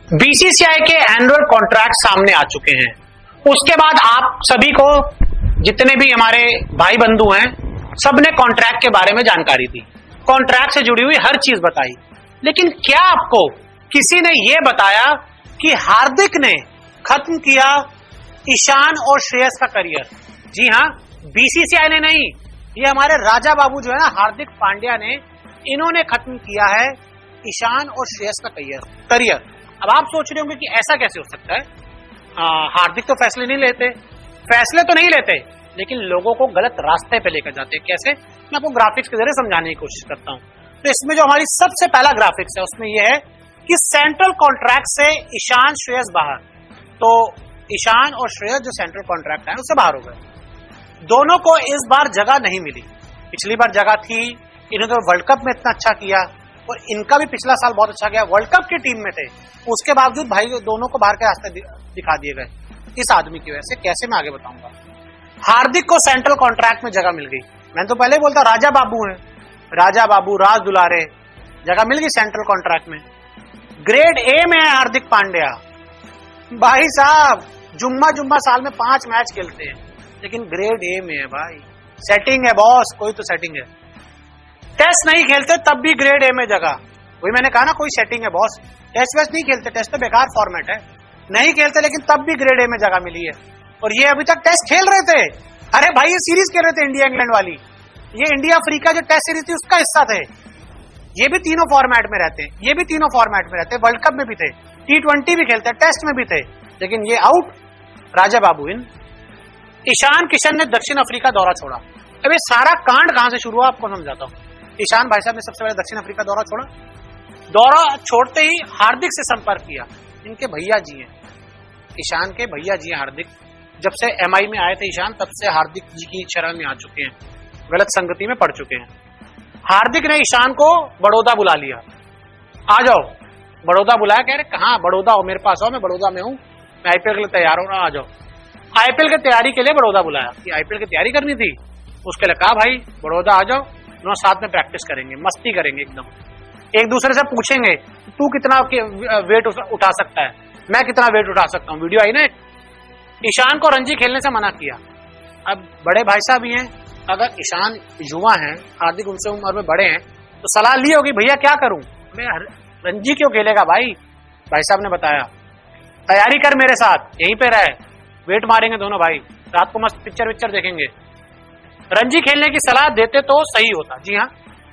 BCCI के annual contract सामने आ चुके हैं। उसके बाद आप सभी को, जितने भी हमारे भाई बंधु हैं, सबने कॉन्ट्रैक्ट के बारे में जानकारी दी, कॉन्ट्रैक्ट से जुड़ी हुई हर चीज बताई। लेकिन क्या आपको किसी ने यह बताया कि हार्दिक ने खत्म किया ईशान और श्रेयस का करियर? जी हां, बीसीसीआई ने नहीं, ये हमारे राजा बाबू जो है ना, हार्दिक पांड्या ने, इन्होंने खत्म किया है ईशान और श्रेयस का करियर। अब आप सोच रहे होंगे कि ऐसा कैसे हो सकता है? हार्दिक तो फैसले नहीं लेते, लेकिन लोगों को गलत रास्ते पे लेकर जाते हैं। कैसे? मैं आपको ग्राफिक्स के जरिए समझाने की कोशिश करता हूं। तो इसमें जो हमारी सबसे पहला ग्राफिक्स है, उसमें यह है कि सेंट्रल कॉन्ट्रैक्ट से ईशान श्रेयस बाहर। तो ईशान और श्रेयस जो सेंट्रल कॉन्ट्रैक्ट है उससे बाहर हो गए। दोनों को इस बार जगह नहीं मिली। पिछली बार जगह थी, इन्होंने तो वर्ल्ड कप में इतना अच्छा किया और इनका भी पिछला साल बहुत अच्छा गया, वर्ल्ड कप की टीम में थे। उसके बावजूद भाई दोनों को बाहर के रास्ते दिखा दिए गए इस आदमी की वजह से। कैसे, मैं आगे बताऊंगा। हार्दिक को सेंट्रल कॉन्ट्रैक्ट में जगह मिल गई। मैंने तो पहले ही बोलता, राजा बाबू है, राजा बाबू, राज दुलारे, जगह मिल गई सेंट्रल कॉन्ट्रैक्ट में। ग्रेड ए में है हार्दिक पांड्या। भाई साहब, जुम्मा साल में 5 मैच खेलते हैं, लेकिन ग्रेड ए में है भाई। सेटिंग है बॉस, कोई तो सेटिंग है। टेस्ट नहीं खेलते तब भी ग्रेड ए में जगह। वही मैंने कहा ना, कोई सेटिंग है बॉस। टेस्ट वेस्ट नहीं खेलते, टेस्ट तो बेकार फॉर्मेट है, नहीं खेलते, लेकिन तब भी ग्रेड ए में जगह मिली है। और ये अभी तक टेस्ट खेल रहे थे। अरे भाई, ये सीरीज खेल रहे थे इंडिया इंग्लैंड वाली, ये इंडिया अफ्रीका जो टेस्ट सीरीज थी उसका हिस्सा थे। ये भी तीनों फॉर्मेट में रहते हैं, वर्ल्ड कप में भी थे, T20 भी खेलते हैं, टेस्ट में भी थे, लेकिन ये आउट। राजा बाबू इन। ईशान किशन ने दक्षिण अफ्रीका दौरा छोड़ा। अब ये सारा कांड कहां से शुरू हुआ आपको समझाता हूं। ईशान भाई साहब ने सबसे पहले दक्षिण अफ्रीका दौरा छोड़ा। दौरा छोड़ते ही हार्दिक से संपर्क किया। इनके भैया जी हैं, ईशान के भैया जी हैं हार्दिक। जब से MI में आए थे ईशान, तब से हार्दिक जी की शरण में आ चुके हैं, गलत संगति में पड़ चुके हैं। हार्दिक ने ईशान को बड़ौदा बुला लिया। आ जाओ, बड़ौदा बुलाया। कह रहे कहां? बड़ौदा हो, मेरे पास आओ, मैं बड़ौदा में हूं, मैं IPL के लिए तैयार हूं, आ जाओ। IPL की तैयारी के लिए बड़ौदा बुलाया कि IPL की तैयारी करनी थी। उसके लिए कहा भाई बड़ौदा आ जाओ, दोनों साथ में प्रैक्टिस करेंगे, मस्ती करेंगे एकदम, एक दूसरे से पूछेंगे तू कितना वेट उठा सकता है, मैं कितना वेट उठा सकता हूं। वीडियो आई ना। ईशान को रणजी खेलने से मना किया। अब बड़े भाई साहब ही हैं, अगर ईशान युवा हैं, हार्दिक उनसे उम्र में बड़े हैं, तो सलाह ली होगी भैया क्या करूं, मैं रणजी क्यों खेलेगा भाई? भाई साहब ने बताया तैयारी कर मेरे साथ, यहीं पे रहे, वेट मारेंगे दोनों भाई, रात को मस्त पिक्चर देखेंगे। रणजी खेलने की सलाह देते तो सही होता। जी हाँ,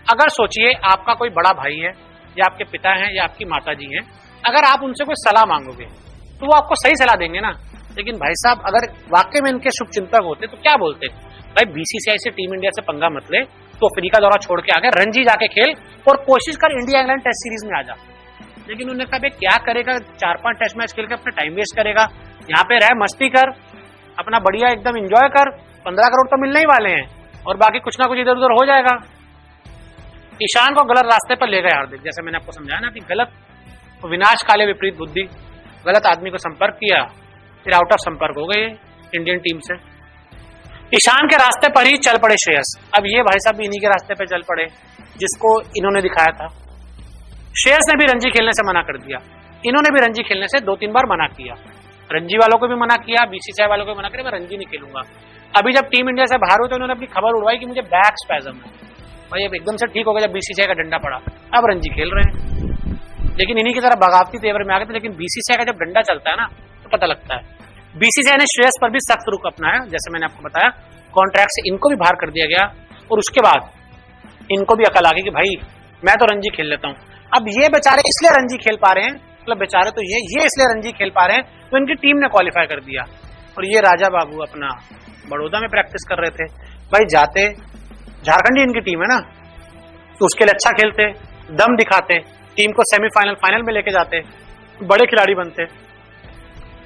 अगर सोचिए आपका कोई बड़ा भाई है, या आपके पिता हैं, या आपकी माता जी हैं, अगर आप उनसे कोई सलाह मांगोगे तो वो आपको सही सलाह देंगे ना। लेकिन भाई साहब, अगर वाकई में इनके शुभचिंतक होते तो क्या बोलते? भाई बीसीसीआई से, टीम इंडिया से पंगा मत ले, तो अफ्रीका दौरा छोड़ के आ गए, रणजी जाके खेल और कोशिश कर इंडिया इंग्लैंड टेस्ट सीरीज में आ जा। लेकिन उन्होंने कहा भाई क्या करेगा, 4-5 टेस्ट मैच खेल के अपना टाइम वेस्ट करेगा, यहाँ पे रह, मस्ती कर, अपना बढ़िया एकदम एंजॉय कर, 15 करोड़ तो मिलने ही वाले हैं, और बाकी कुछ ना कुछ इधर उधर हो जाएगा। ईशान को गलत रास्ते पर ले गए हार्दिक। जैसे मैंने आपको समझाया ना कि गलत, विनाश काले विपरीत बुद्धि, गलत आदमी को संपर्क किया, फिर आउट ऑफ संपर्क हो गए इंडियन टीम से। ईशान के रास्ते पर ही चल पड़े श्रेयस। अब ये भाई साहब भी इन्हीं के रास्ते पर चल पड़े जिसको इन्होंने दिखाया था। श्रेयस ने भी रणजी खेलने से मना कर दिया, इन्होंने भी रणजी खेलने से 2-3 बार मना किया। रणजी वालों को भी मना किया, बीसीसीआई वालों को भी मना किया, मैं रणजी नहीं खेलूंगा। अभी जब टीम इंडिया से बाहर हुए तो इन्होंने अपनी खबर उड़वाई कि मुझे बैक स्पैज़म है। भाई अब एकदम से ठीक हो गया जब बीसीसीआई का डंडा पड़ा, अब रणजी खेल रहे हैं। लेकिन इन्हीं की तरह बगावती तेवर में आ गए थे। लेकिन बीसीसीआई का जब डंडा चलता है ना, तो पता लगता है। बीसीसीआई ने श्रेयस पर भी सख्त रुख अपनाया, जैसे मैंने आपको बताया, कॉन्ट्रैक्ट से इनको भी बाहर कर दिया गया। और उसके बाद इनको भी अकल आ गई कि भाई मैं तो रणजी खेल लेता हूं। अब ये बेचारे इसलिए रणजी खेल पा रहे हैं, मतलब बेचारे तो ये इसलिए रणजी खेल पा रहे हैं तो इनकी टीम ने क्वालिफाई कर दिया। और ये राजा बाबू अपना बड़ौदा में प्रैक्टिस कर रहे थे। भाई जाते, झारखंडी इनकी टीम है ना, तो उसके लिए अच्छा खेलते, दम दिखाते, टीम को सेमीफाइनल, फाइनल में लेके जाते, बड़े खिलाड़ी बनते।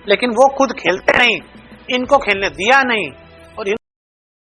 लेकिन वो खुद खेलते नहीं, इनको खेलने दिया नहीं।